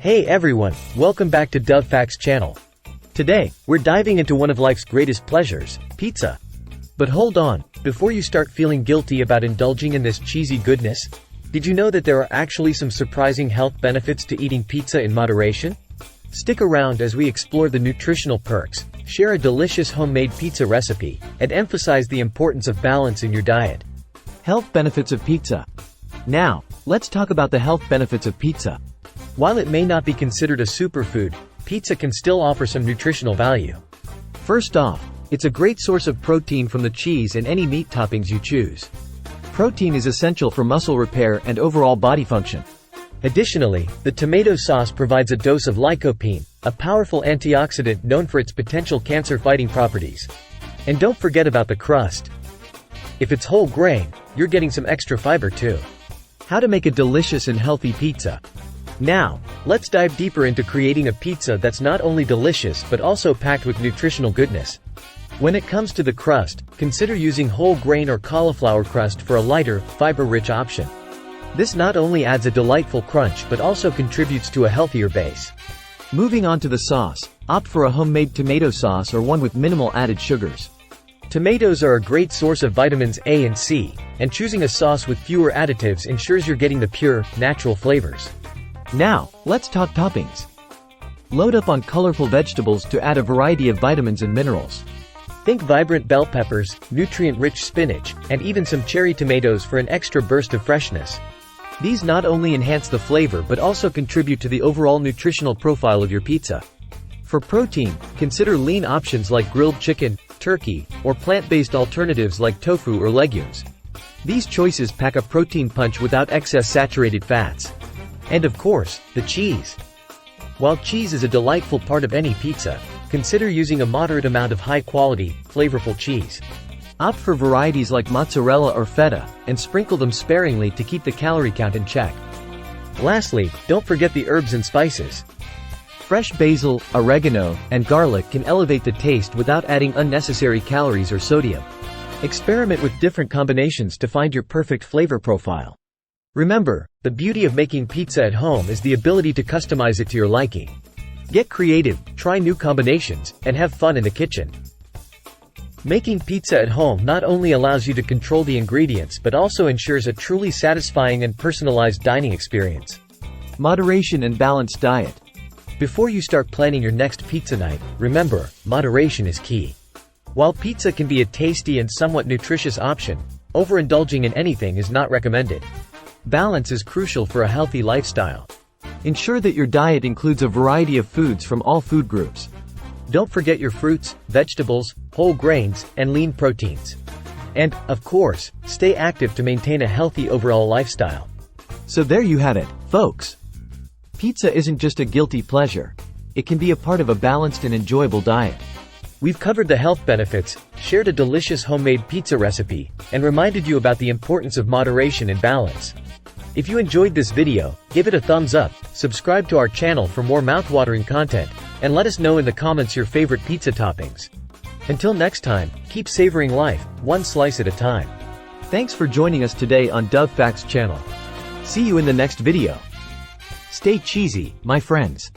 Hey everyone, welcome back to Dove Facts channel. Today, we're diving into one of life's greatest pleasures, pizza. But hold on, before you start feeling guilty about indulging in this cheesy goodness, did you know that there are actually some surprising health benefits to eating pizza in moderation? Stick around as we explore the nutritional perks, share a delicious homemade pizza recipe, and emphasize the importance of balance in your diet. Health benefits of pizza. Now, let's talk about the health benefits of pizza. While it may not be considered a superfood, pizza can still offer some nutritional value. First off, it's a great source of protein from the cheese and any meat toppings you choose. Protein is essential for muscle repair and overall body function. Additionally, the tomato sauce provides a dose of lycopene, a powerful antioxidant known for its potential cancer-fighting properties. And don't forget about the crust. If it's whole grain, you're getting some extra fiber too. How to make a delicious and healthy pizza. Now, let's dive deeper into creating a pizza that's not only delicious but also packed with nutritional goodness. When it comes to the crust, consider using whole grain or cauliflower crust for a lighter, fiber-rich option. This not only adds a delightful crunch but also contributes to a healthier base. Moving on to the sauce, opt for a homemade tomato sauce or one with minimal added sugars. Tomatoes are a great source of vitamins A and C, and choosing a sauce with fewer additives ensures you're getting the pure, natural flavors. Now, let's talk toppings. Load up on colorful vegetables to add a variety of vitamins and minerals. Think vibrant bell peppers, nutrient-rich spinach, and even some cherry tomatoes for an extra burst of freshness. These not only enhance the flavor but also contribute to the overall nutritional profile of your pizza. For protein, consider lean options like grilled chicken, turkey, or plant-based alternatives like tofu or legumes. These choices pack a protein punch without excess saturated fats. And of course, the cheese. While cheese is a delightful part of any pizza, consider using a moderate amount of high-quality, flavorful cheese. Opt for varieties like mozzarella or feta, and sprinkle them sparingly to keep the calorie count in check. Lastly, don't forget the herbs and spices. Fresh basil, oregano, and garlic can elevate the taste without adding unnecessary calories or sodium. Experiment with different combinations to find your perfect flavor profile. Remember, the beauty of making pizza at home is the ability to customize it to your liking. Get creative, try new combinations, and have fun in the kitchen. Making pizza at home not only allows you to control the ingredients but also ensures a truly satisfying and personalized dining experience. Moderation and balanced diet. Before you start planning your next pizza night, remember, moderation is key. While pizza can be a tasty and somewhat nutritious option, overindulging in anything is not recommended. Balance is crucial for a healthy lifestyle. Ensure that your diet includes a variety of foods from all food groups. Don't forget your fruits, vegetables, whole grains, and lean proteins. And, of course, stay active to maintain a healthy overall lifestyle. So there you have it, folks. Pizza isn't just a guilty pleasure. It can be a part of a balanced and enjoyable diet. We've covered the health benefits, shared a delicious homemade pizza recipe, and reminded you about the importance of moderation and balance. If you enjoyed this video, give it a thumbs up, subscribe to our channel for more mouth-watering content, and let us know in the comments your favorite pizza toppings. Until next time, keep savoring life, one slice at a time. Thanks for joining us today on Dove Facts channel. See you in the next video. Stay cheesy, my friends.